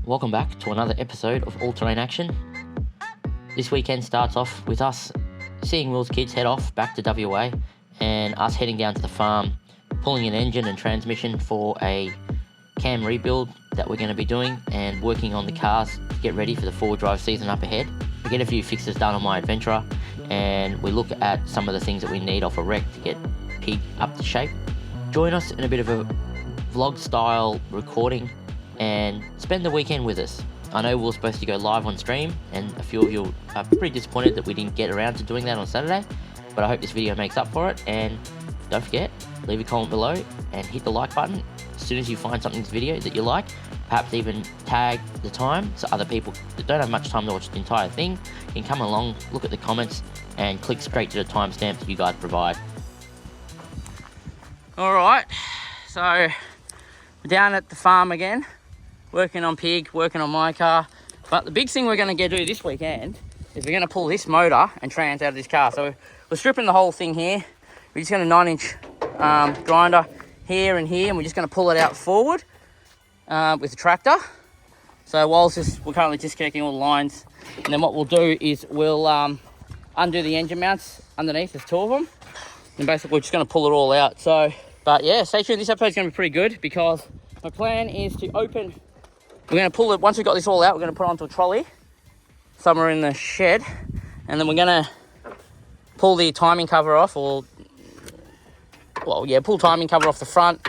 Welcome back to another episode of All Terrain Action. This weekend starts off with us seeing Will's kids head off back to WA and us heading down to the farm, pulling an engine and transmission for a cam rebuild that we're going to be doing and working on the cars to get ready for the four-wheel drive season up ahead. We get a few fixes done on my Adventra and we look at some of the things that we need off a wreck to get Pig up to shape. Join us in a bit of a vlog style recording and spend the weekend with us. I know we were supposed to go live on stream and a few of you are pretty disappointed that we didn't get around to doing that on Saturday, but I hope this video makes up for it. And don't forget, leave a comment below and hit the like button as soon as you find something in this video that you like. Perhaps even tag the time so other people that don't have much time to watch the entire thing can come along, look at the comments and click straight to the timestamp that you guys provide. Alright, so we're down at the farm again, working on Pig, working on my car. But the big thing we're going to do this weekend is we're going to pull this motor and trans out of this car. So we're stripping the whole thing here. We're just going to 9-inch grinder here and here, and we're just going to pull it out forward with the tractor. So we're currently disconnecting all the lines, and then what we'll do is we'll undo the engine mounts underneath. There's two of them, and basically we're just going to pull it all out. So, but yeah, stay tuned. This episode's going to be pretty good because my plan is to open. We're going to pull it, once we've got this all out, we're going to put it onto a trolley somewhere in the shed, and then we're going to pull the timing cover off, pull timing cover off the front,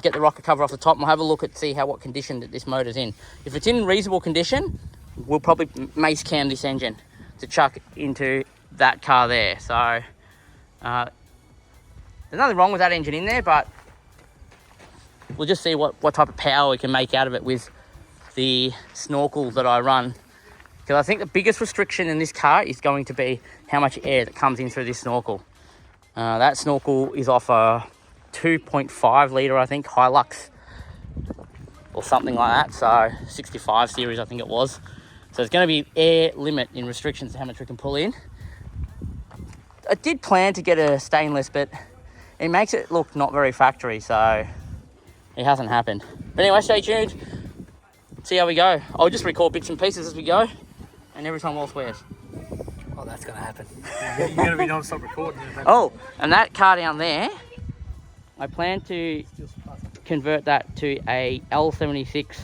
get the rocker cover off the top, and we'll have a look at see what condition that this motor's in. If it's in reasonable condition, we'll probably mace cam this engine to chuck into that car there. So there's nothing wrong with that engine in there, but we'll just see what type of power we can make out of it with the snorkel that I run, because I think the biggest restriction in this car is going to be how much air that comes in through this snorkel. That snorkel is off a 2.5 litre, I think, Hilux or something like that, so 65 series I think it was. So there's going to be air limit in restrictions to how much we can pull in. I did plan to get a stainless, but it makes it look not very factory, so it hasn't happened. But anyway, stay tuned. See how we go. I'll just record bits and pieces as we go, and every time Wals swears. Oh, that's going to happen. You're going to be non-stop recording. Oh, and that car down there, I plan to convert that to a L76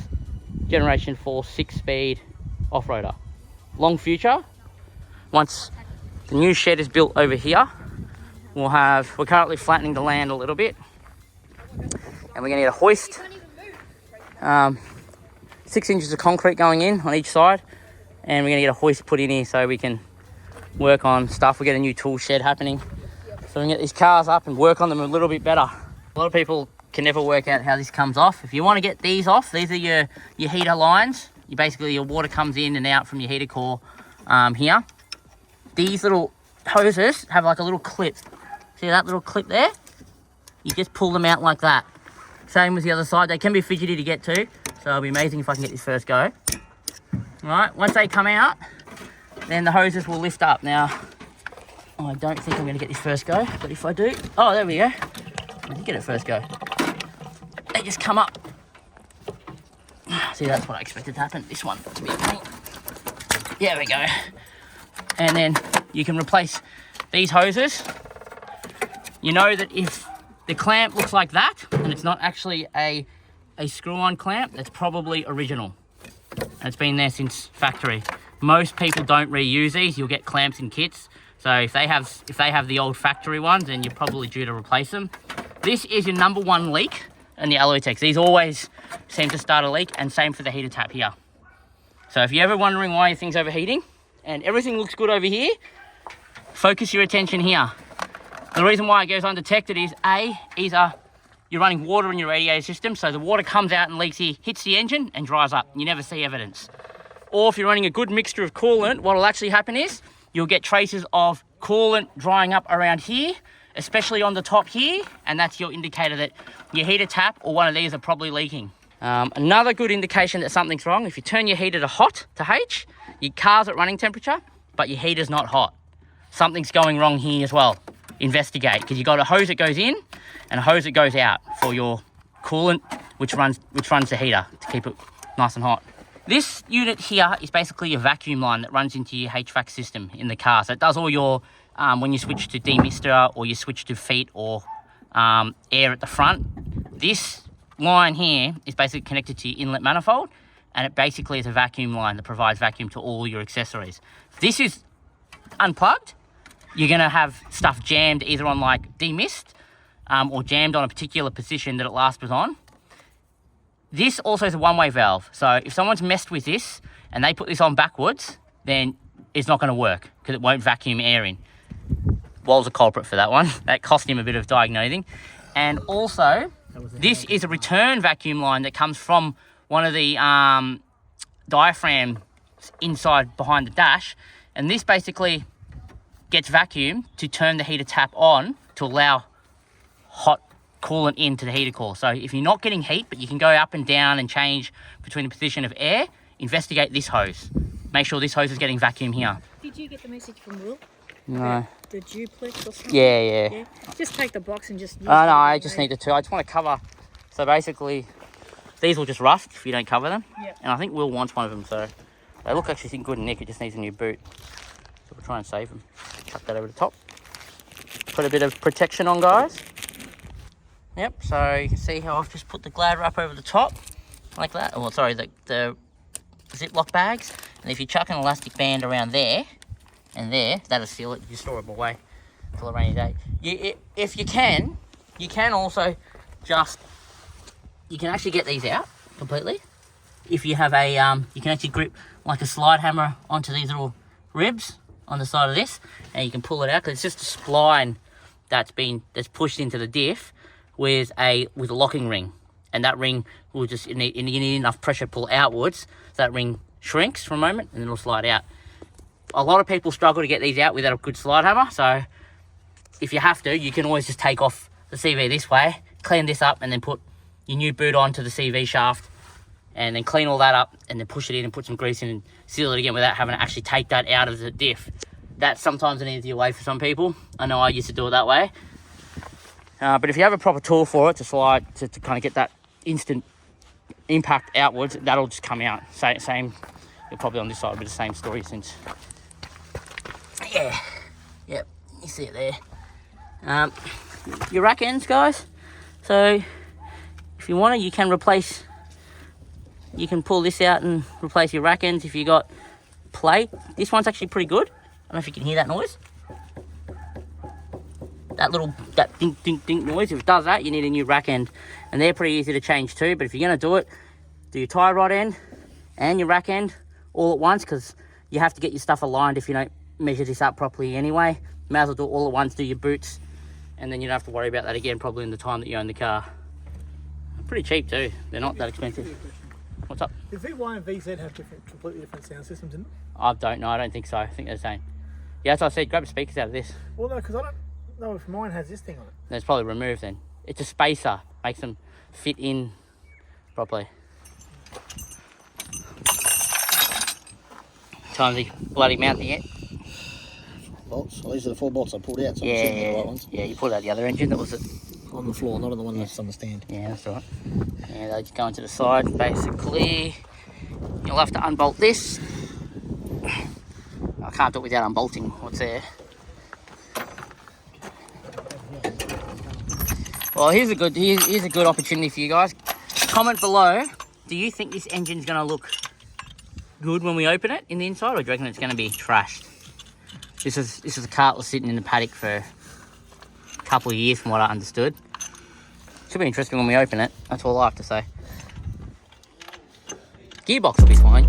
Generation 4 6-speed off-roader. Long future, once the new shed is built over here, we're currently flattening the land a little bit, and we're going to need a hoist. 6 inches of concrete going in on each side, and we're going to get a hoist put in here so we can work on stuff. We get a new tool shed happening, so we can get these cars up and work on them a little bit better. A lot of people can never work out how this comes off. If you want to get these off, these are your heater lines. Your water comes in and out from your heater core here. These little hoses have like a little clip. See that little clip there? You just pull them out like that. Same with the other side. They can be fidgety to get to, so it'll be amazing if I can get this first go. Alright, once they come out, then the hoses will lift up. Now, I don't think I'm going to get this first go, but if I do... Oh, there we go. I did get it first go. They just come up. See, that's what I expected to happen. This one to be a pain. There we go. And then you can replace these hoses. You know that if the clamp looks like that, and it's not actually a screw-on clamp, that's probably original. And it's been there since factory. Most people don't reuse these. You'll get clamps in kits. So if they have the old factory ones, then you're probably due to replace them. This is your number one leak in the alloytec. These always seem to start a leak, and same for the heater tap here. So if you're ever wondering why your thing's overheating and everything looks good over here, focus your attention here. The reason why it goes undetected is either you're running water in your radiator system, so the water comes out and leaks here, hits the engine and dries up. You never see evidence. Or if you're running a good mixture of coolant, what will actually happen is you'll get traces of coolant drying up around here, especially on the top here, and that's your indicator that your heater tap or one of these are probably leaking. Another good indication that something's wrong, if you turn your heater to hot, to H, your car's at running temperature, but your heater's not hot. Something's going wrong here as well. Investigate, because you've got a hose that goes in and a hose that goes out for your coolant, which runs the heater to keep it nice and hot. This unit here is basically a vacuum line that runs into your HVAC system in the car. So it does all your, when you switch to demister or you switch to feet or air at the front. This line here is basically connected to your inlet manifold, and it basically is a vacuum line that provides vacuum to all your accessories. If this is unplugged, you're going to have stuff jammed either on like demist or jammed on a particular position that it last was on. This also is a one-way valve, so if someone's messed with this and they put this on backwards, then it's not going to work because it won't vacuum air in. Wals a culprit for that one. That cost him a bit of diagnosing. And also, this is a return vacuum line that comes from one of the diaphragms inside behind the dash, and this basically gets vacuum to turn the heater tap on to allow hot coolant into the heater core. So if you're not getting heat, but you can go up and down and change between the position of air, investigate this hose. Make sure this hose is getting vacuum here. Did you get the message from Will? No. The duplex or something? Yeah. Just take the box and just... No, I just need the two. I just want to cover. So basically, these will just rust if you don't cover them. Yep. And I think Will wants one of them, so they look actually good in nick. It just needs a new boot. So we'll try and save them. Chuck that over the top. Put a bit of protection on, guys. Yep, so you can see how I've just put the Glad wrap over the top, like that. Oh, sorry, the Ziploc bags. And if you chuck an elastic band around there and there, that'll seal it. You store them away till a rainy day. If you can also just, you can actually get these out completely. If you have a, you can actually grip like a slide hammer onto these little ribs on the side of this, and you can pull it out because it's just a spline that's pushed into the diff with a locking ring, and that ring will just, you need enough pressure to pull outwards so that ring shrinks for a moment and then it'll slide out. A lot of people struggle to get these out without a good slide hammer, so if you have to, you can always just take off the CV this way, clean this up, and then put your new boot onto the CV shaft, and then clean all that up, and then push it in and put some grease in and seal it again without having to actually take that out of the diff. That's sometimes an easier way for some people. I know I used to do it that way. But if you have a proper tool for it to slide, to kind of get that instant impact outwards, that'll just come out. Same, you're probably on this side, but the same story since. Yeah, yep, you see it there. Your rack ends, guys. So if you want to, you can replace, you can pull this out and replace your rack ends if you got plate. This one's actually pretty good. I don't know if you can hear that noise. That dink, dink, dink noise, if it does that, you need a new rack end. And they're pretty easy to change too, but if you're going to do it, do your tie rod end and your rack end all at once, because you have to get your stuff aligned if you don't measure this up properly anyway. You may as well do it all at once, do your boots, and then you don't have to worry about that again probably in the time that you own the car. Pretty cheap too, they're not that expensive. What's up? Did V1 and VZ have completely different sound systems in them? I don't know, I don't think so. I think they're the same. Yeah, that's what I said, grab the speakers out of this. Well, no, because I don't know if mine has this thing on it. Then it's probably removed then. It's a spacer, makes them fit in properly. Time to bloody mount the end. Bolts? Well, these are the 4 bolts I pulled out, so Yeah, I'm assuming they're the right ones. Yeah, you pulled out the other engine that was it. On the floor, not on the one that's on the stand. Yeah, that's right. Yeah, they just go into the side basically. You'll have to unbolt this. I can't do it without unbolting what's there. Well, here's a good opportunity for you guys. Comment below, do you think this engine's going to look good when we open it in the inside, or do you reckon it's going to be trashed? This is a cart that was sitting in the paddock for a couple of years from what I understood. Should be interesting when we open it, that's all I have to say. Gearbox will be fine.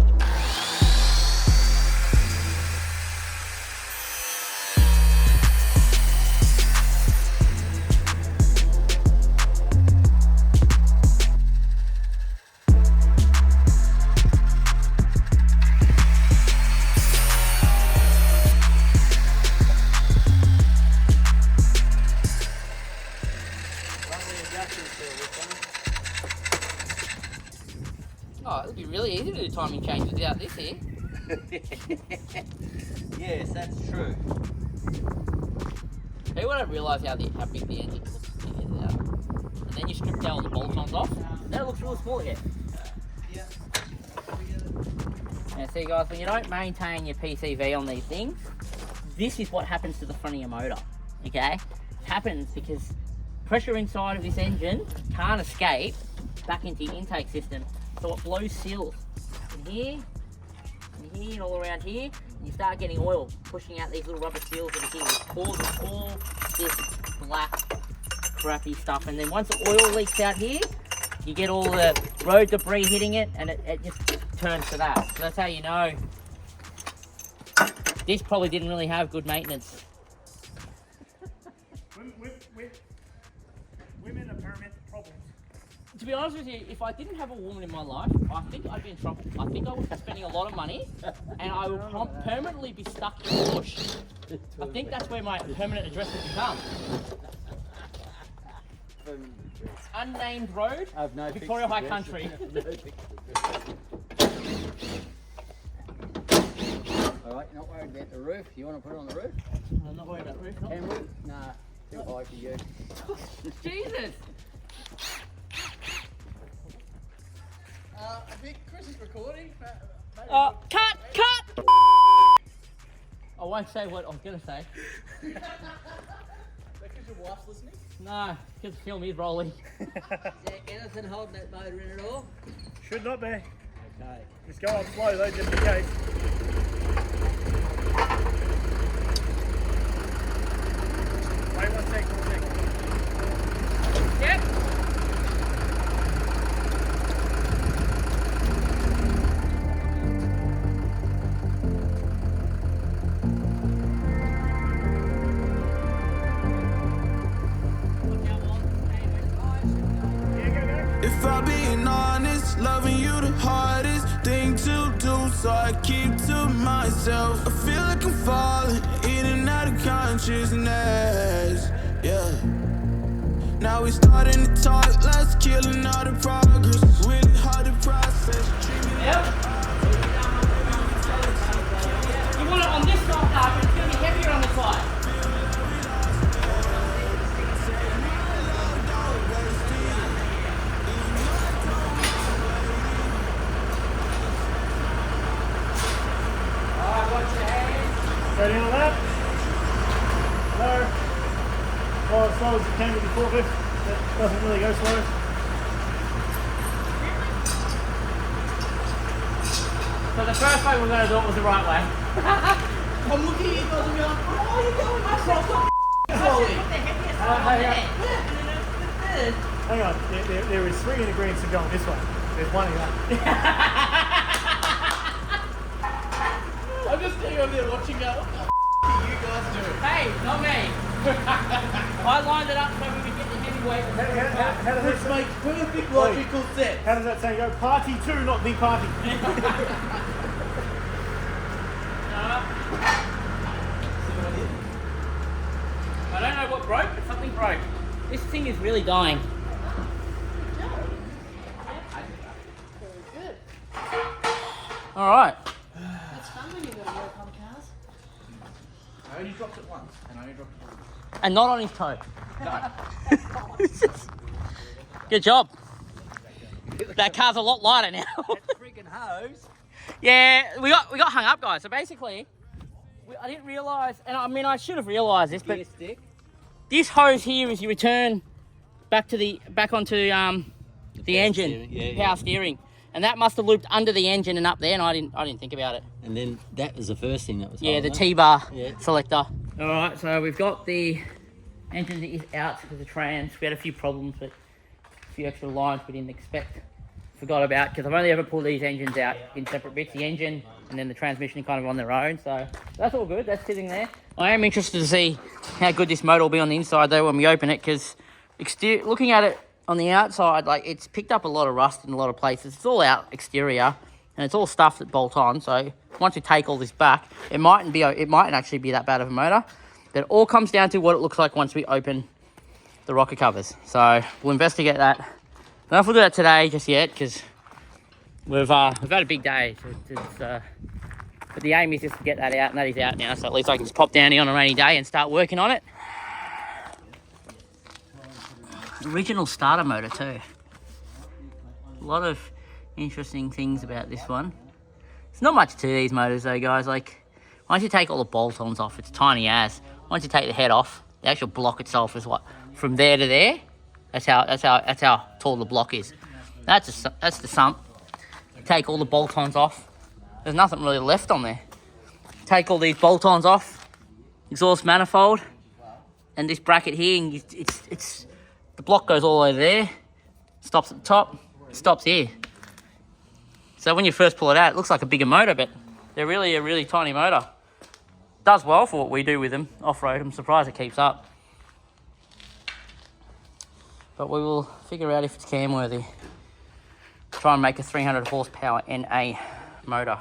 Oh, it would be really easy to do timing changes without this here. Yes, that's true. People don't realise how big the engine looks when you get it out. And then you strip out all the bolt-ons off. Then it looks real small again. see guys, when you don't maintain your PCV on these things, this is what happens to the front of your motor, okay? It happens because pressure inside of this engine can't escape back into your intake system, so it blows seals in here, and all around here. You start getting oil pushing out these little rubber seals over here, which causes all this black crappy stuff. And then once the oil leaks out here, you get all the road debris hitting it, and it just turns to that. So that's how you know this probably didn't really have good maintenance. Women apparently problems. To be honest with you, if I didn't have a woman in my life, I think I'd be in trouble. I think I would be spending a lot of money, and I would permanently be stuck in the bush. I think that's where my permanent address would become. Unnamed road, Victoria High Country. Alright, you're not worried about the roof. You want to put it on the roof? I'm not worried about the roof. No. Can we? Nah, too high for you. Jesus! I think Chris is recording. Cut! I won't say what I was going to say. Is that because your wife's listening? No, because the film is rolling. Is there anything holding that motor in at all? Should not be. Okay. Just go on slow though, just in case. Wait 1 sec, 1 sec. Yep. If I'm being honest, loving you the hardest thing to do, so I keep to myself. I feel like I'm falling in and out of consciousness, yeah. Now we starting to talk, let's killing all the progress. Really hard to process. Yep. You want it on this side, but it's going to be heavier on the side. Ready on the lap. Slow. Go as slow as you can with your forklift. That doesn't really go slow. So the first way we're going to do it was the right way. I'm looking at you guys and going, oh, you're going myself so slowly. Hang on. There is 3 ingredients to going this way. There's one in that. I'm just sitting over there watching go, what the f*** are you guys doing? Hey, not me. I lined it up so we could get the heavyweight. How does Which that makes perfect logical sense. How does that say go? Party 2, not the party. I don't know what broke, but something broke. This thing is really dying. All right. It's fun when you've got to work on cars. I only dropped it once, and I only dropped it once. And not on his toe. Good job. That car's a lot lighter now. That freaking hose. Yeah, we got hung up, guys. So basically, I didn't realise, and I mean I should have realised this, but Gear stick. this hose here is you return back onto the engine, steering, power steering, and that must have looped under the engine and up there, and I didn't think about it. And then that was the first thing that was Yeah, the holding it. T-bar Yeah. selector. All right, so we've got the engine that is out with the trans. We had a few problems, but a few extra lines we didn't expect. Forgot about, because I've only ever pulled these engines out in separate bits, the engine and then the transmission kind of on their own, so that's all good, that's sitting there. I am interested to see how good this motor will be on the inside though when we open it, because looking at it on the outside, like it's picked up a lot of rust in a lot of places. It's all out exterior and it's all stuff that bolt on, so once we take all this back, it mightn't actually be that bad of a motor. But it all comes down to what it looks like once we open the rocker covers, so we'll investigate that. I don't know if we'll do that today just yet, because we've had a big day. But the aim is just to get that out, and that is out now. So at least I can just pop down here on a rainy day and start working on it. Original starter motor too. A lot of interesting things about this one. It's not much to these motors though, guys. Like, once you take all the bolt-ons off, it's tiny as. Once you take the head off, the actual block itself is what, from there to there. That's how tall the block is. That's the sump. Take all the bolt-ons off. There's nothing really left on there. Take all these bolt-ons off. Exhaust manifold, and this bracket here. And it's the block goes all over there. Stops at the top. Stops here. So when you first pull it out, it looks like a bigger motor, but they're really a really tiny motor. Does well for what we do with them off-road. I'm surprised it keeps up. But we will figure out if it's cam worthy. Try and make a 300 horsepower NA motor.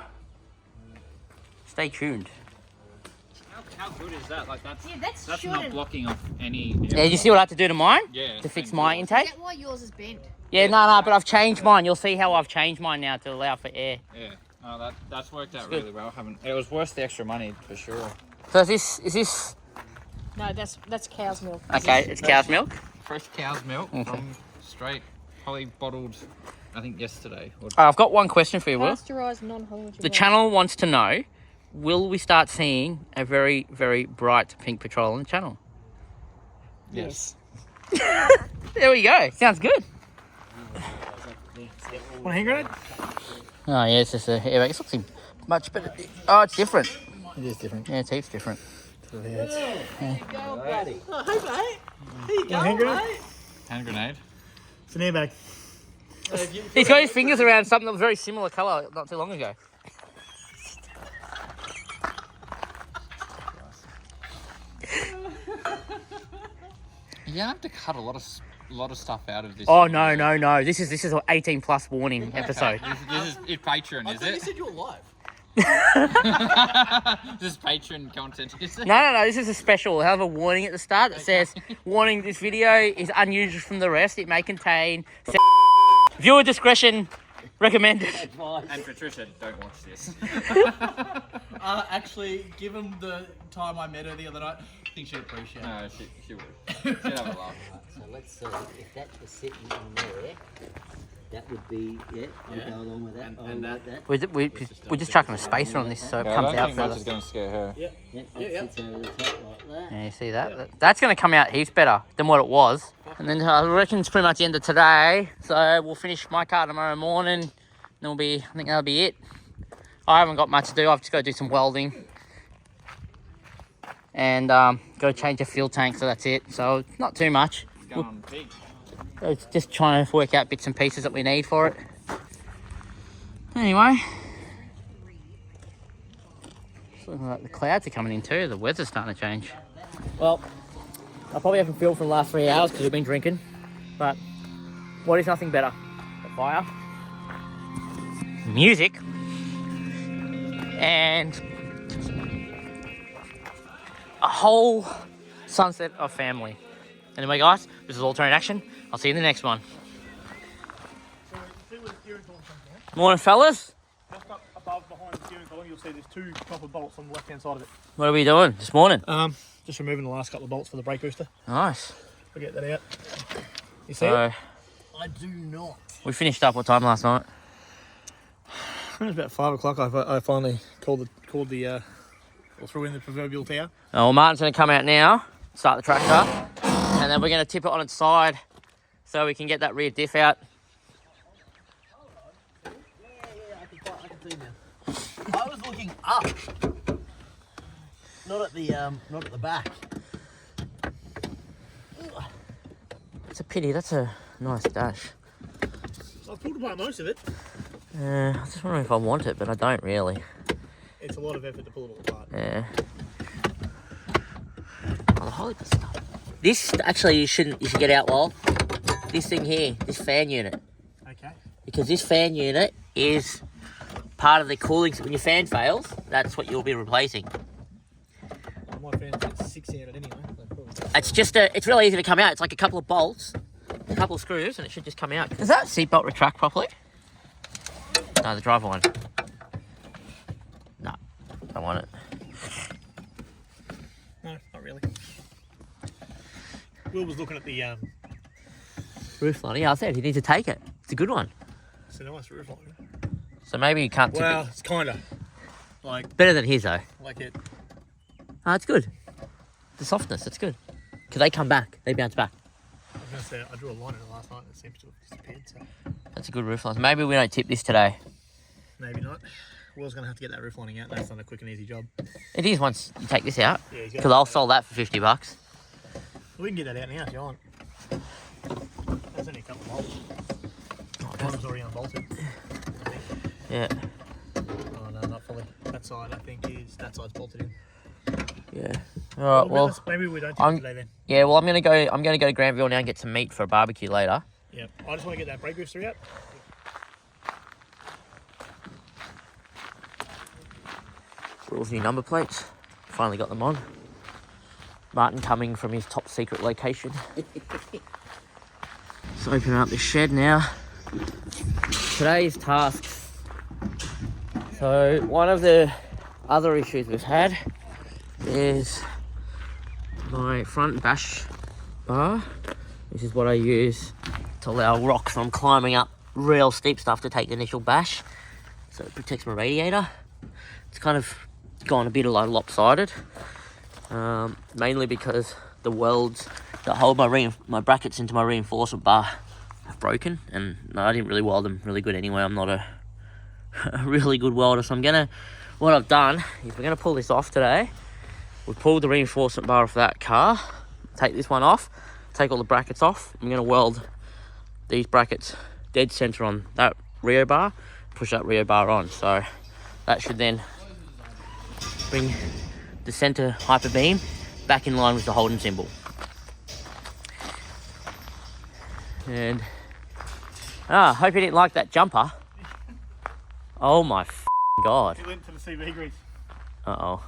Stay tuned. How good is that? Like that's that's not shorter. blocking off any. Yeah, you see what I had to do to mine? Yeah. To fix my intake? Is that why yours is bent? Yeah, no, but I've changed mine. You'll see how I've changed mine now to allow for air. Yeah. No, that's worked out really well. It was worth the extra money for sure. So is this? No, that's cow's milk. Okay, it's cow's milk. Fresh cow's milk from straight, probably bottled, I think yesterday. I've got one question for you, Will. Pasteurised, non-homogeneous. The channel wants to know, will we start seeing a very, very bright pink patrol on the channel? Yes. There we go. Sounds good. Want a hand grenade? Oh, yeah, it's just a airbag. It's looking much better. Oh, it's different. It is different. Yeah, it's heaps different. Oh, hey, mate. Here you go, hand grenade? mate. Hand grenade. It's an airbag. He's got his fingers around something that was very similar colour not too long ago. You don't have to cut a lot of stuff out of this. Oh, no. This is an 18 plus warning episode. This is it Patreon, I is thought you it? said you were live. This is Patreon content, is it? No. This is a special. We'll have a warning at the start that says, warning, this video is unusual from the rest. It may contain viewer discretion recommended. And Patricia, don't watch this. Actually, given the time I met her the other night, I think she'd appreciate it. No, she would. She'd have a laugh. So let's see if that was sitting in there. That would be We'll go along with that. And that. We're just chucking a spacer on this so it comes out further. That's going to scare her. That sits over the top like that. Yeah, you see that? That's going to come out heaps better than what it was. And then I reckon it's pretty much the end of today. So we'll finish my car tomorrow morning. Then I think that'll be it. I haven't got much to do. I've just got to do some welding. And go change a fuel tank, so that's it. So not too much. It's going on big. It's just trying to work out bits and pieces that we need for it. Anyway. It's looking like the clouds are coming in too. The weather's starting to change. Well, I probably haven't fueled for the last 3 hours because we've been drinking. But what is nothing better? The fire, music, and a whole sunset of family. Anyway, guys, this is All Terrain Action. I'll see you in the next one. So see where the steering column comes from? Morning, fellas. Just up above behind the steering column, you'll see there's two copper bolts on the left-hand side of it. What are we doing this morning? Just removing the last couple of bolts for the brake booster. Nice. We'll get that out. You see So, it? I do not. we finished up what time last night? It was about 5 o'clock. I finally called the or threw in the proverbial tower. Oh, well, Martin's going to come out now, start the tractor, and then we're going to tip it on its side so we can get that rear diff out. I can see now. I was looking up, not at the back. It's a pity. That's a nice dash. So I've pulled apart most of it. I was just wondering if I want it, but I don't really. It's a lot of effort to pull it all apart. Yeah. Oh, the holy stuff. This actually you should get out, Lol. This thing here, this fan unit. Okay. Because this fan unit is part of the cooling. When your fan fails, that's what you'll be replacing. My fan's got 60 in it anyway. It's really easy to come out. It's like a couple of bolts, a couple of screws, and it should just come out. Does that seatbelt retract properly? No, the driver one. No, don't want it. No, not really. Will was looking at the Roof line. Yeah, I said you need to take it. It's a good one. it's a nice roof line. So maybe you can't tip Well, it. it's kind of like Better than his, though. it. Ah, it's good. The softness, it's good. Because they come back. They bounce back. I was going to say, I drew a line in it last night and it seems to have disappeared, so That's a good roof line. Maybe we don't tip this today. maybe not. Will's going to have to get that roof lining out, and that's not a quick and easy job. It is once you take this out. Yeah, he's Because I'll sell that for $50. We can get that out now if you want. There's only a couple of bolts. Bottom's already unbolted. Yeah. Oh no, not fully. That side I think that side's bolted in. Yeah. All right. Well, maybe we don't take it today then. yeah. Well, I'm gonna go to Granville now and get some meat for a barbecue later. Yeah. I just want to get that brake booster out. Will's new number plates. Finally got them on. Martin coming from his top secret location. Let's open up the shed now. Today's tasks. So one of the other issues we've had is my front bash bar. This is what I use to allow rocks from climbing up real steep stuff to take the initial bash. So it protects my radiator. It's kind of gone a bit lopsided. Mainly because the welds that hold my brackets into my reinforcement bar have broken, and I didn't really weld them really good anyway. I'm not a really good welder, so what I've done is we're gonna pull this off today. We've pulled the reinforcement bar off that car, take this one off, take all the brackets off. I'm gonna weld these brackets dead center on that rear bar, push that rear bar on. So that should then bring the center hyper beam back in line with the Holden symbol. And hope you didn't like that jumper. Oh my god. He went to the CV grease. Uh-oh.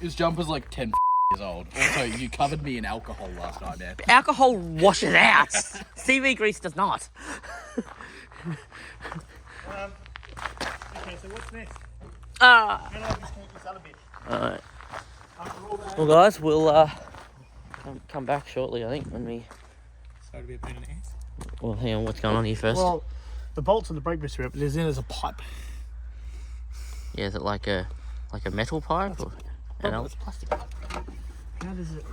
His jumper's like 10 years old. Also, you covered me in alcohol last night, man. Alcohol washes out. CV grease does not. Okay, so what's next? Ah. How do I disconnect this other bit? Alright. After all that, Well guys, we'll come back shortly, I think, when we... sorry to be a pain in the ass. Well, hang on, what's going on here first? Well, the bolts and the brake booster, there's in as a pipe. Yeah, is it like a metal pipe? Or, It's plastic. How does it?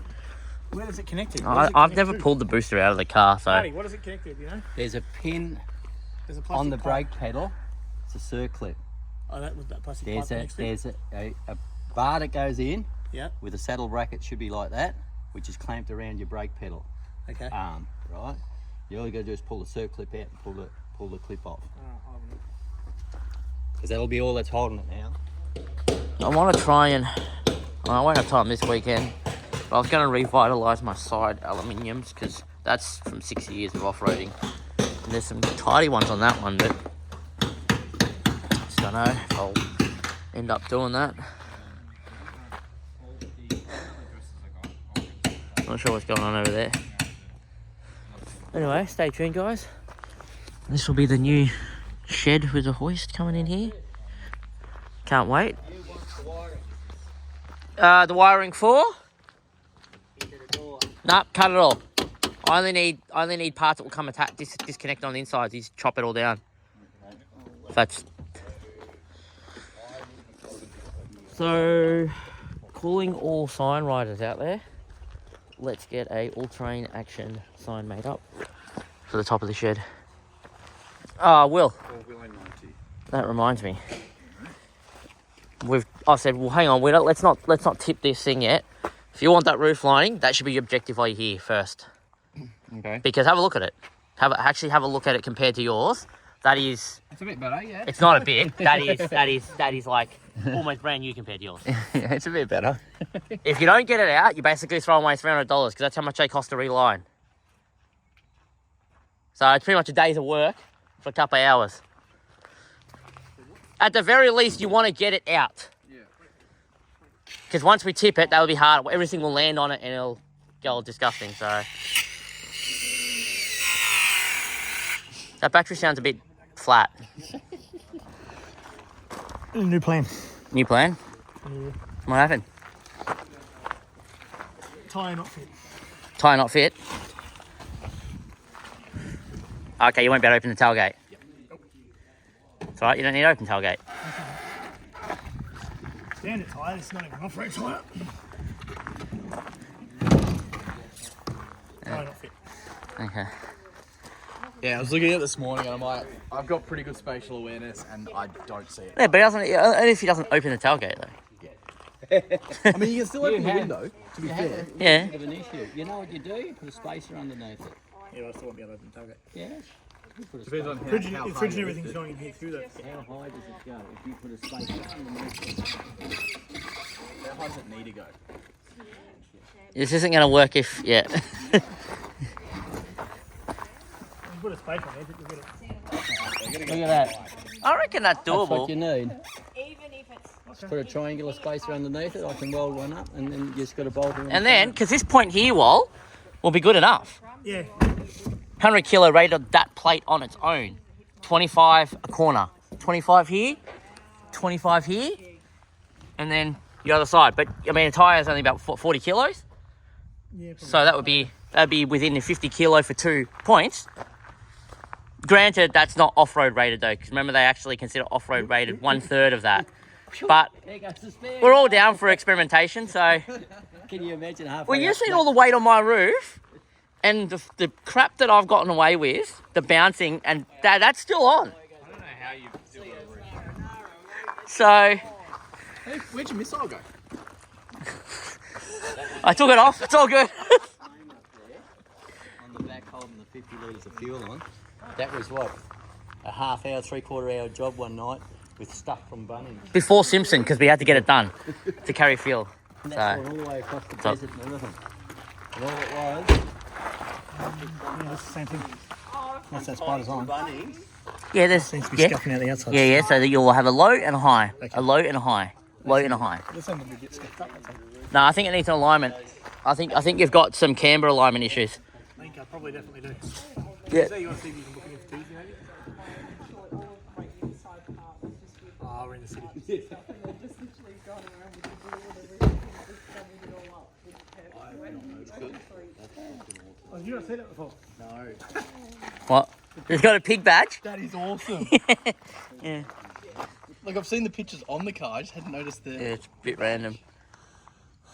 Where does it connect to? I've never pulled the booster out of the car, so... Marty, what does it connect to, do you know? There's a pin There's a plastic on the pipe. brake pedal. It's a circlip. Oh, that was that plastic There's pipe next to it? a bar that goes in Yeah, with a saddle bracket, should be like that, which is clamped around your brake pedal okay. arm, right? You all you gotta do is pull the circlip out and pull the clip off. Because that'll be all that's holding it now. I want to try and... I won't have time this weekend, but I was going to revitalise my side aluminiums, because that's from 6 years of off-roading. And there's some tidy ones on that one, but... just don't know if I'll end up doing that. Not sure what's going on over there. Anyway, stay tuned, guys. This will be the new shed with a hoist coming in here. Can't wait. The wiring for? Nah, cut it all. I only need parts that will come disconnect on the inside. Just chop it all down. That's... So, calling all sign riders out there, let's get a all-terrain action sign made up for the top of the shed. Will. That reminds me. I said, well, hang on, let's not tip this thing yet. If you want that roof lining, that should be your objective while you're here first. Okay. Because have a look at it. Actually have a look at it compared to yours. That is... It's a bit better, yeah. It's not a bit. That is like almost brand new compared to yours. Yeah, it's a bit better. If you don't get it out, you're basically throwing away $300 because that's how much they cost to reline. So it's pretty much a day's of work for a couple of hours. At the very least, you want to get it out. Yeah. Because once we tip it, that'll be hard. Everything will land on it and it'll go all disgusting. So that battery sounds a bit flat. New plan. New plan? Yeah. What happened? Tyre not fit. Tyre not fit? Okay, you won't be able to open the tailgate. Nope. right. You don't need open tailgate. Standard tyre, it's not even an off-road tyre. Tyre not fit. Okay. Yeah, I was looking at it this morning and I'm like, I've got pretty good spatial awareness and I don't see it. Yeah, but he doesn't. Only if he doesn't open the tailgate though. I mean, you can still open the window, to be fair. Yeah. Bit of an issue. You know what you do? You put a spacer underneath it. Yeah, I still won't be able to open the tailgate. Yeah. You put a Depends on Fridge, how the high fridge and you everything's lift going in here through though. How high does it go? If you put a spacer underneath it. it. How high does it need to go? This isn't going to work if. Yeah. You put a space on it, you'll get it. Look at that. I reckon that's That's what doable. you need. Even if it's Put a triangular spacer underneath it. I can weld one up, and then you just got to bolt it. on And the then, because this point here, Wal, will be good enough. Yeah. 100 kilo rated that plate on its own. 25 a corner. 25 here, 25 here, and then the other side. But I mean, a tyre is only about 40 kilos, Yeah, so that'd be within the 50 kilo for 2 points. Granted, that's not off-road rated though, because remember they actually consider off-road rated 1/3 of that. But There goes the spare. we're all down for experimentation, so. Can you imagine halfway? Well, you've up seen that- all the weight on my roof, and the crap that I've gotten away with, the bouncing, and that's still on. I don't know how you deal with a roof. So Hey, where'd your missile go? I took it off. It's all good. On the back holding the 50 litres of fuel on. That was what? A half hour, 3/4 hour job one night with stuff from Bunnings. Before Simpson, because we had to get it done to carry fuel. And So that's all the way across the So- desert and everything. And all it was, Yeah, that's the same thing. Once that spider's on, Bunnings. yeah, there's seems to be yeah, scuffing out the outside. yeah, so that you'll have a low and a high, Okay. a low and a high, low and a high. This one will get scuffed up, that's all. No, I think it needs an alignment. I think you've got some camber alignment issues. I think I probably definitely do. Yeah. So you want to see if you can book in for Tuesday, maybe? Oh, we're in the city. Oh, you not seen it before? No. What? It's got a pig badge. That is awesome. Yeah. Like, I've seen the pictures on the car, I just hadn't noticed the... Yeah, it's a bit random.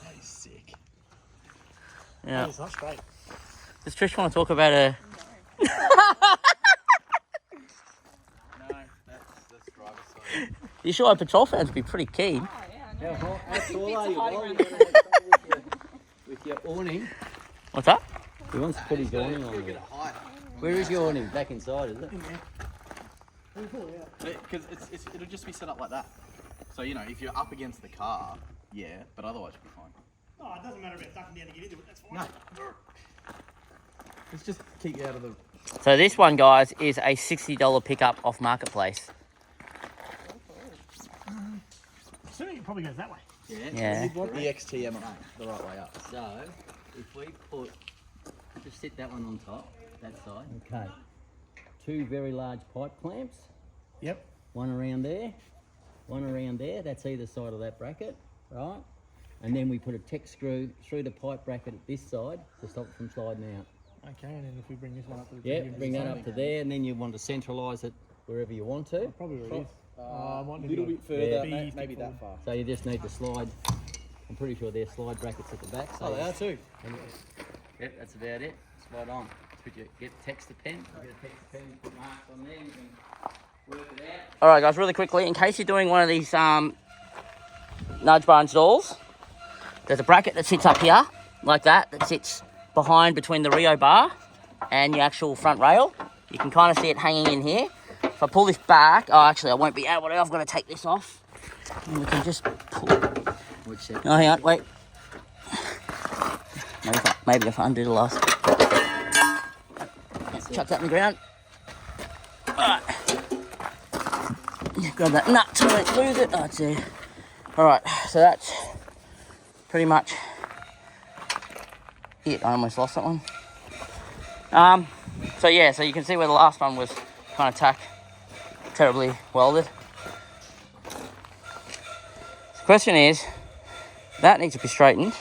That is sick. Yeah. It's not straight. Does Trish want to talk about a? No, that's driver's side. You sure our patrol fans would be pretty keen? How tall are you? Well, with your awning. What's that? He wants to put his awning on there. Where is your awning? Back inside, is it? Because it'll just be set up like that. So, you know, if you're up against the car, yeah, but otherwise you'll be fine. Oh, it doesn't matter about ducking down to get into it, that's fine. No. Let's just keep you out of the... So this one, guys, is a $60 pickup off Marketplace. Assuming it probably goes that way. Yeah. You want the XTM on the right way up. So, if we put, just sit that one on top, that side. Okay. 2 very large pipe clamps. Yep. One around there, one around there. That's either side of that bracket, right? And then we put a tech screw through the pipe bracket at this side to stop it from sliding out. Okay, and then if we bring this one up to the Yeah, bring that up to there, and then you want to centralise it wherever you want to. Probably where it is. I might A need little to bit further, Yeah. maybe that far. So you just need to slide. I'm pretty sure there's slide brackets at the back. So Oh, they are too. Yep, that's about it. Slide on. Put your get text a pen. You get a text a pen, put marks on there. You can work it out. All right, guys. Really quickly, in case you're doing one of these nudge bar installs, there's a bracket that sits up here, like that sits behind between the Rio bar and your actual front rail. You can kind of see it hanging in here. If I pull this back, oh, actually, I won't be able to. I've got to take this off. And we can just pull. Which set? Oh, hang on, wait. Maybe if I undo the last. Chuck that in the ground. Alright. Grab that nut so I don't lose it. Oh, it's there. Alright, so that's pretty much it. I almost lost that one. So yeah, so you can see where the last one was kind of terribly welded. The question is, that needs to be straightened,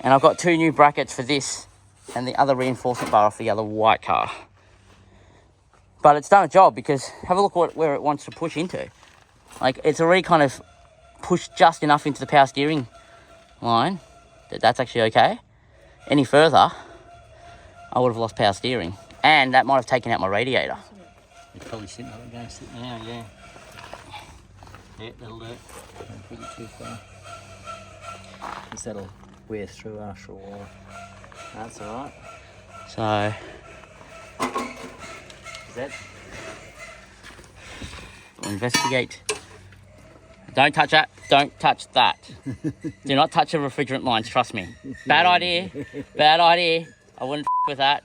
and I've got 2 new brackets for this and the other reinforcement bar off the other white car. But it's done a job because have a look where it wants to push into. Like, it's already kind of pushed just enough into the power steering line that's actually okay. Any further, I would have lost power steering. And that might have taken out my radiator. It's probably sitting up against it now, yeah. Yeah, that'll do it. Don't put it too far. Because that'll wear through after a while. That's alright. So, Is that? we'll investigate. Don't touch that. Don't touch that. Do not touch the refrigerant lines, trust me. Bad idea. Bad idea. I wouldn't with that.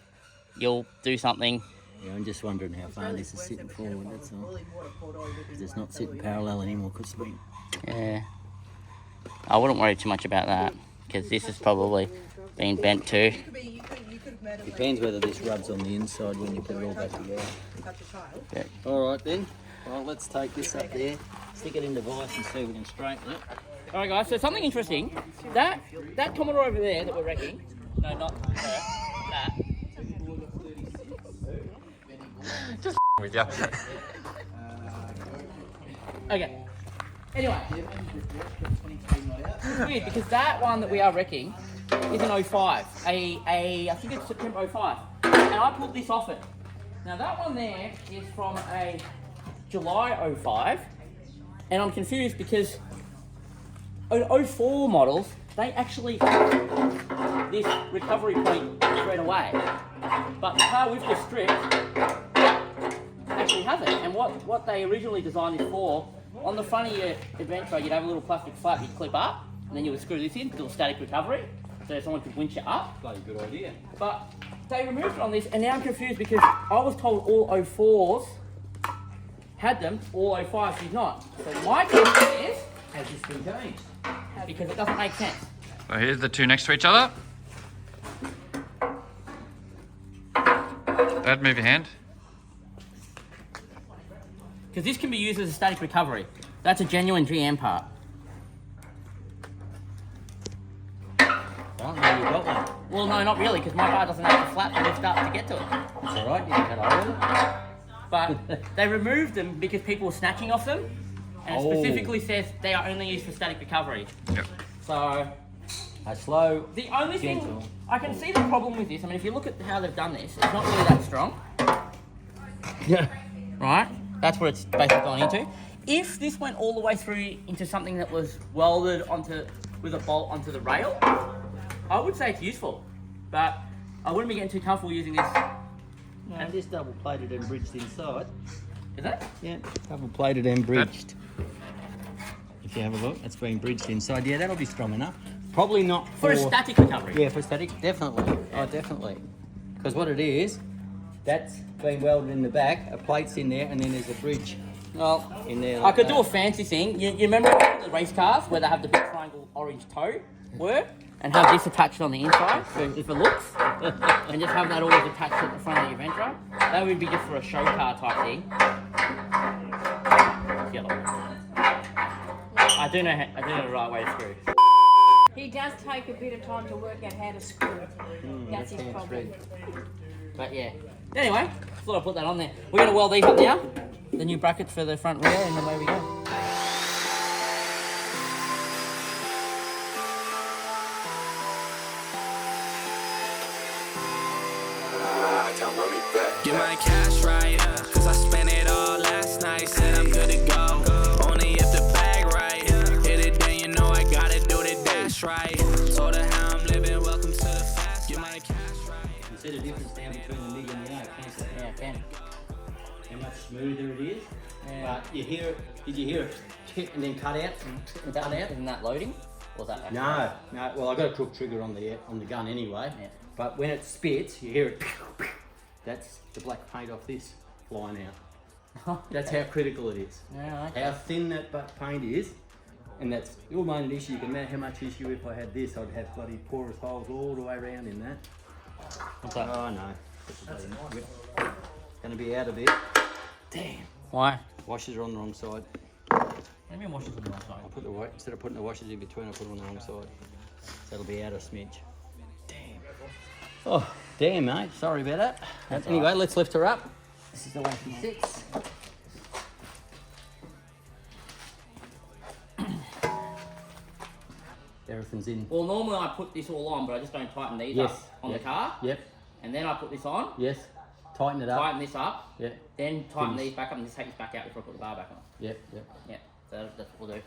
You'll do something. Yeah, I'm just wondering how far this is sitting forward, that's all. Because it's not sitting parallel anymore, because we... Yeah. I wouldn't worry too much about that, because this is probably being bent too. Depends whether this rubs on the inside when you put it all back together. Yeah. Alright then, well let's take this up there, stick it in the vise and see if we can straighten it. Alright guys, so something interesting. That Commodore over there that we're wrecking, no, not her, that. Just with you. Okay. Anyway, it's weird because that one that we are wrecking is an 05. I think it's September 05. And I pulled this off it. Now that one there is from a July 05. And I'm confused because 04 models, they actually have this recovery point straight away. But the car we've just stripped actually has it. And what they originally designed this for, on the front of your Adventra, you'd have a little plastic flap you'd clip up, and then you would screw this in, do a static recovery, so someone could winch it up. Bloody good idea. But they removed it on this, and now I'm confused because I was told all 04s had them, all 05s did not. So my question is, has this been changed? Because it doesn't make sense. So here's the two next to each other. Dad, move your hand. Because this can be used as a static recovery. That's a genuine GM part. Well, now you've got one. Well, no, not really, because my car doesn't have the flap to lift up to get to it. It's alright, you can cut over it. But they removed them because people were snatching off them, and it specifically says they are only used for static recovery. Yep. So, A slow, the only gentle. thing, I can see the problem with this, I mean, if you look at how they've done this, it's not really that strong. Yeah. Right? That's what it's basically gone into. If this went all the way through into something that was welded onto with a bolt onto the rail, I would say it's useful. But I wouldn't be getting too comfortable using this. No, this double plated and bridged inside. Is that? Yeah, double plated and bridged. If you have a look, it's been bridged inside. Yeah, that'll be strong enough. Probably not For a static recovery. Yeah, for static, definitely. Oh, definitely. Because what it is, that's been welded in the back, a plate's in there, and then there's a bridge Well, in there. I could do a fancy thing. You remember the race cars where they have the big triangle orange toe were? And have this attached on the inside for looks? And just have that always attached at the front of the Adventra? That would be just for a show car type thing. I do know the right way to screw. He does take a bit of time to work out how to screw. That's his problem. But yeah. Anyway, thought I'd put that on there. We're going to weld these up now. The new brackets for the front rear, and away we go. Get my cash right, cause I spent it all last night. Said I'm good to go, only if the bag right. Hit it, then you know I gotta do the dash right. Told her how I'm living, welcome to the fast. Get my cash right. You see the difference down between the MIG and the A, can't you? Yeah, I can. How much smoother it is. Yeah. But you hear it, did you hear it tick and then cut out? Cut out? Isn't that loading? Or is that No, well I got a crook trigger on the gun anyway. Yeah. But when it spits, you hear it. That's the black paint off this flying out. That's how critical it is. Yeah, okay. How thin that black paint is, and that's your main issue. You can imagine how much issue if I had this, I'd have bloody porous holes all the way around in that. What's that? Oh no, it's gonna be out of it. Damn. Why? Washers are on the wrong side. What do you mean washers on the wrong side? I put the instead of putting the washers in between, I put them on the wrong side. So it'll be out a smidge. Damn. Oh, damn, mate. Sorry about that. Anyway, let's lift her up. This is the way she sits. Everything's in. Well, normally I put this all on, but I just don't tighten these Yes. up on Yep. the car. Yep. And then I put this on, Yes. Tighten it up. tighten this up, Yep. then tighten Finish. these back up and just take this back out before I put the bar back on. Yep. Yep. Yeah, so that's what we'll do.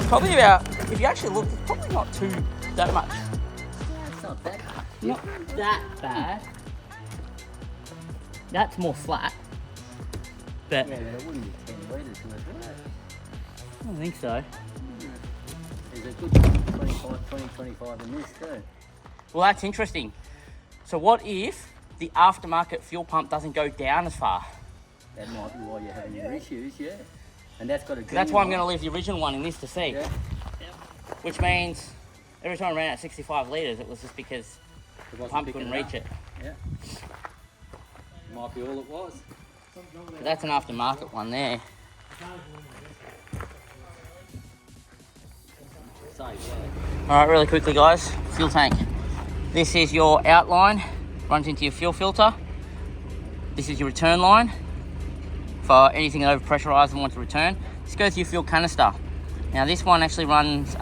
Probably about, if you actually look, it's probably not that much. It's not that bad. Not that bad. That's more flat. But Yeah, but it wouldn't be 10 litres worth, would it? I don't think so. There's a good 25 in this too. Well, that's interesting. So what if the aftermarket fuel pump doesn't go down as far? That might be why you're having your issues, yeah. And that's got a. That's why I'm going to leave the original one in this to see. Yeah. Which means every time I ran out 65 litres, it was just because It the wasn't pump big couldn't enough. reach it. Yeah. Might be all it was. But that's an aftermarket one there. So, yeah. Alright, really quickly guys, fuel tank. This is your outline, runs into your fuel filter. This is your return line for anything that overpressurized and wants to return. This goes to your fuel canister. Now this one actually runs,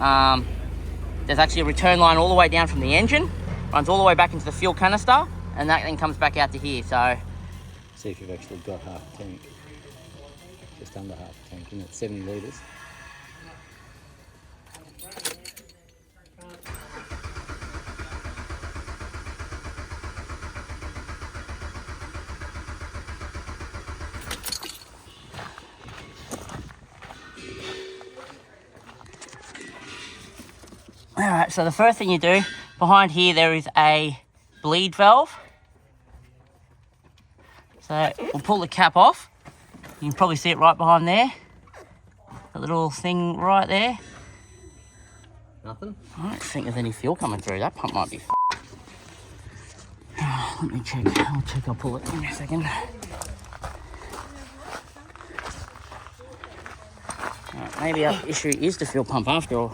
there's actually a return line all the way down from the engine, runs all the way back into the fuel canister, and that then comes back out to here. So, See if you've actually got half a tank. Just under half a tank, isn't it? 70 litres. alright, so the first thing you do, behind here there is a bleed valve. So we'll pull the cap off. You can probably see it right behind there. A little thing right there. Nothing? I don't think there's any fuel coming through. That pump might be let me check. I'll pull it in a second. Alright, maybe our issue is the fuel pump after all.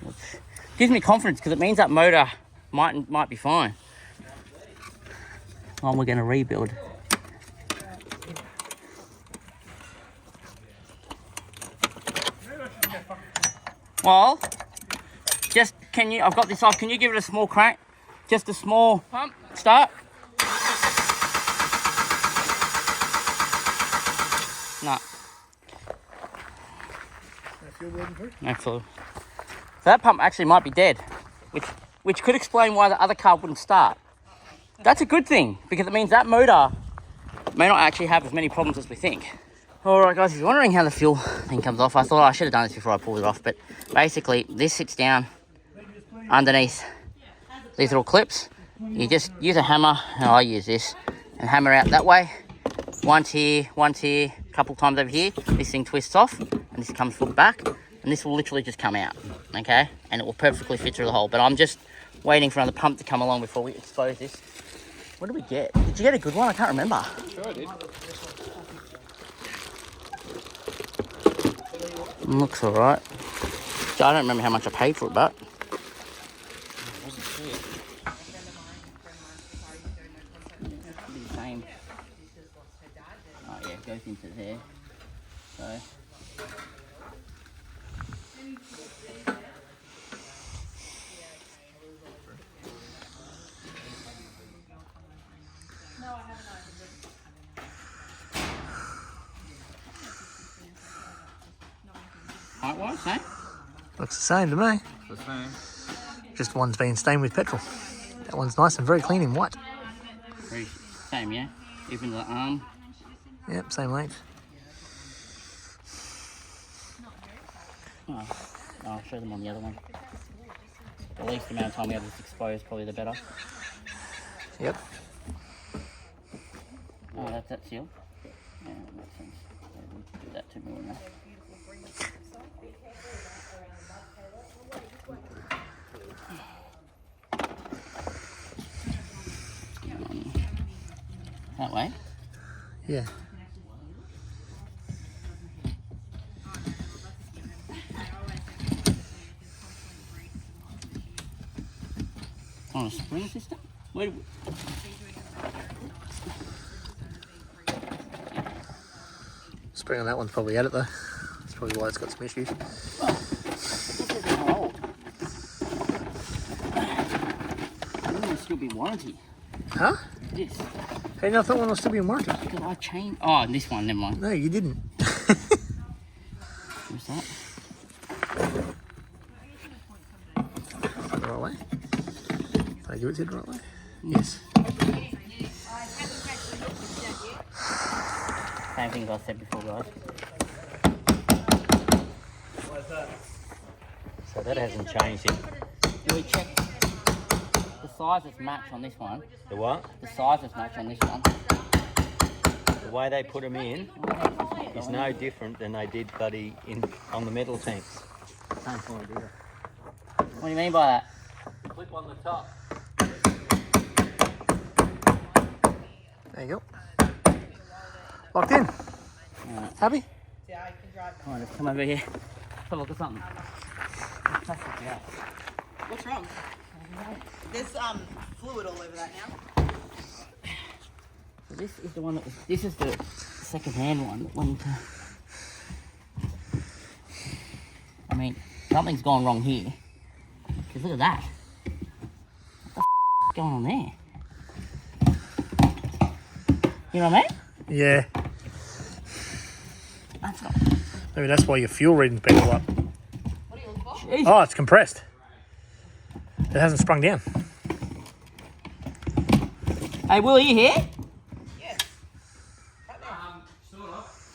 Which gives me confidence because it means that motor might be fine. Oh, we're going to rebuild. Well, just I've got this off, can you give it a small crank? Just a small pump, start. No. No fuel. So that pump actually might be dead, which could explain why the other car wouldn't start. That's a good thing, because it means that motor may not actually have as many problems as we think. Alright guys, if you're wondering how the fuel thing comes off, I thought I should have done this before I pulled it off, but basically this sits down underneath these little clips. You just use a hammer, and I use this, and hammer out that way. Once here, a couple times over here. This thing twists off, and this comes foot back, and this will literally just come out, okay? And it will perfectly fit through the hole, but I'm just waiting for another pump to come along before we expose this. What did we get? Did you get a good one? I can't remember. Sure I did. Looks alright. I don't remember how much I paid for it, but the same. Oh yeah, it goes into there. So height-wise, eh? Looks the same to me. The same. Just one's been stained with petrol. That one's nice and very clean in white. Very same, yeah? Even the arm. Yep, same length. Oh, I'll show them on the other one. The least amount of time we have this exposed, probably the better. Yep. Oh, that's sealed. Yeah, that makes sense. Yeah, we'll do that 2 millimeter. That way? Yeah. On a spring system? Where do we... Spring on that one's probably at it though. That's probably why it's got some issues. It will still be warranty. Huh? This. Hey, no, I thought one will still be in warranty. Because I changed. Oh, this one, never mind. No, you didn't. What's that? The right way? Did I give it to you the right way? Yes. Same thing as I said before, guys. So that hasn't changed it. Do we check the size that's matched on this one? The what? The size that's matched on this one. The way they put them in is no different than they did bloody on the metal tanks. Same point, yeah. What do you mean by that? Clip on the top. There you go. Locked in. Right. Happy? Yeah, I can drive. Come on, let's come over here. Have a look at something. Yeah. What's wrong? There's fluid all over that now. So this is the one that was, this is the second-hand one that went into... I mean, something's gone wrong here. Because look at that. What the is going on there? You know what I mean? Yeah. That's not... Maybe that's why your fuel reading's been all up. What are you looking for? Jeez. Oh, it's compressed. It hasn't sprung down. Hey, Will, are you here? Yes.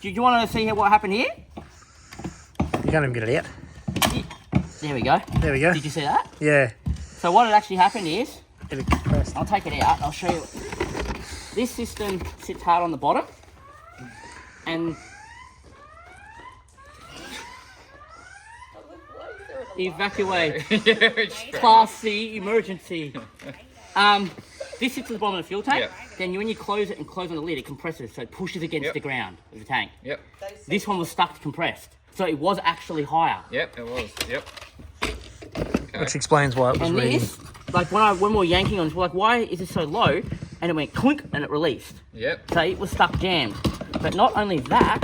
Do you want to see what happened here? You can't even get it out. There we go. There we go. Did you see that? Yeah. So what had actually happened is, It compressed. I'll take it out, I'll show you. This system sits hard on the bottom, and evacuate. Class C emergency. This sits at the bottom of the fuel tank. Yep. Then when you close it and close on the lid, it compresses, so it pushes against Yep. the ground of the tank. Yep. This one was stuck compressed, so it was actually higher. Yep, it was. Yep. Okay. Which explains why it was And reading. this, like when we were yanking on this, we're like, why is it so low? And it went clunk and it released. Yep. So it was stuck jammed. But not only that,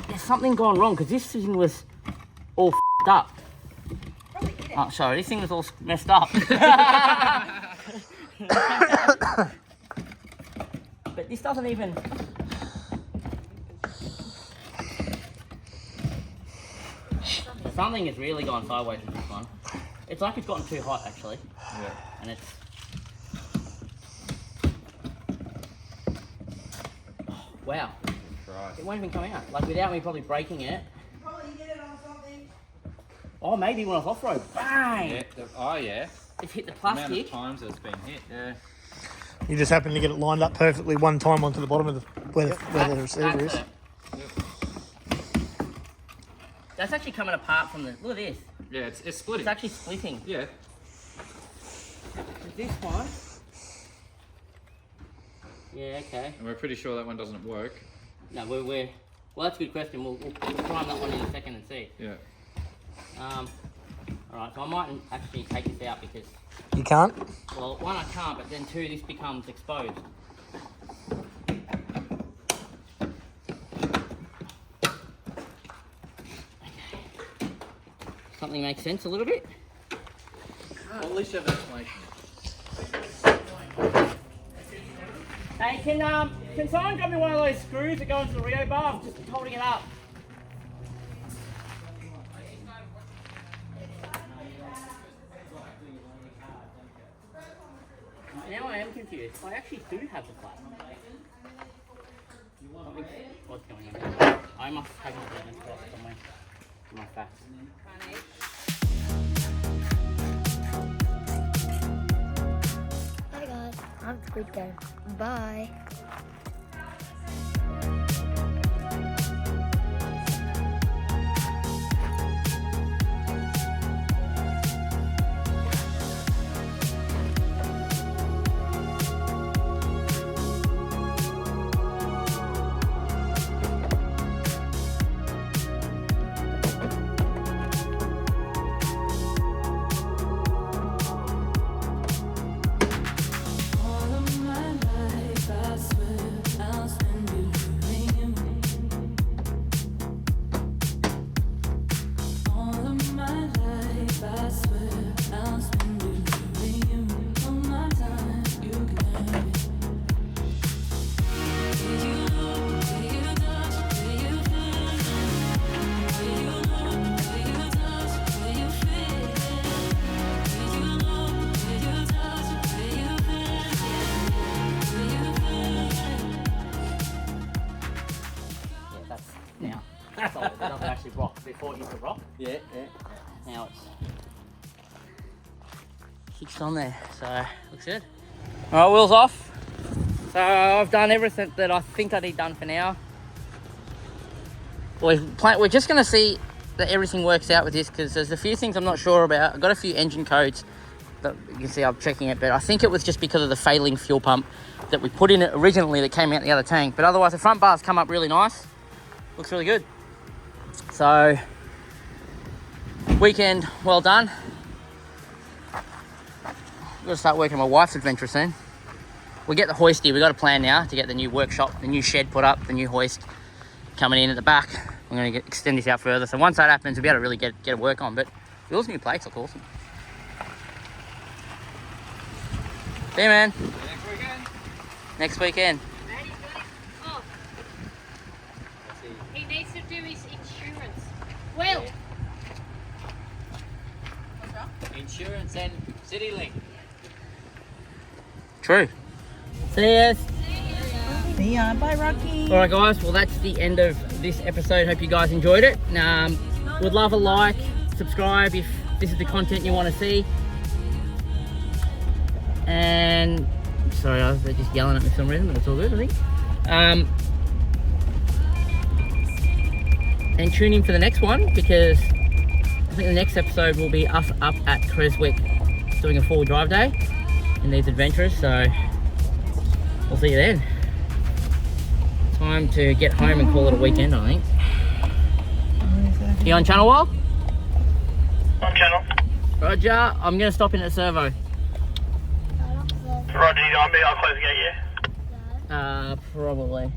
there's something gone wrong because this thing was all f***ed up. Oh, sorry, this thing was all messed up. But this doesn't even... Something has really gone sideways with this one. It's like it's gotten too hot, actually. Yeah. And it's... Oh, wow. Right. It won't even come out. Like, without me probably breaking it. Probably get it on something. Oh, maybe when I was off-road. Bang! Yeah. Oh yeah. It's hit the The amount plastic. of times it's been hit. Yeah. You just happened to get it lined up perfectly one time onto the bottom of the where the receiver That's is. it. That's actually coming apart from the... Look at this. Yeah, it's splitting. It's actually splitting. Yeah. This one... Yeah, okay. And we're pretty sure that one doesn't work. No, we're... Well, that's a good question. We'll prime that one in a second and see. Yeah. Alright, so I might actually take this out because... You can't? Well, one, I can't, but then two, this becomes exposed. Something makes sense a little bit. Well, at least you have an explanation. Hey, can someone grab me one of those screws that go into the Rio bar? I'm just holding it up. Now I am confused. I actually do have the flap. What's going on? I must have it somewhere in my facts. Hi guys, I'm Squid Game. Bye. Now, that's old. It doesn't actually rock. Before it used to rock. Yeah. Now it's fixed on there, so looks good. All right, wheels off. So I've done everything that I think I need done for now. We're just going to see that everything works out with this, because there's a few things I'm not sure about. I've got a few engine codes that you can see I'm checking it, but I think it was just because of the failing fuel pump that we put in it originally that came out the other tank. But otherwise the front bars come up really nice. Looks really good. So, weekend well done. I've got to start working on my wife's Adventra soon. We get the hoist here. We've got a plan now to get the new workshop, the new shed put up, the new hoist coming in at the back. I'm going to extend this out further. So once that happens, we'll be able to really get a work on. But Will's new plates look awesome. See you, man. Next weekend. Next weekend. Maddie's got it. Oh. He needs to do his insurance. Well, Insurance and CityLink. True. See ya. See ya. Bye, Rocky. All right, guys. Well, that's the end of this episode. Hope you guys enjoyed it. Would love a like, subscribe if this is the content you want to see. And sorry, they're just yelling at me for some reason, but it's all good, I think. And tune in for the next one, because I think the next episode will be us up at Creswick doing a 4-wheel drive day in these adventures. So we'll see you then. Time to get home and call it a weekend, I think. You on channel, Wal? On channel. Roger. I'm going to stop in at Servo. Roger, you on me? I'll close the gate, yeah? Probably.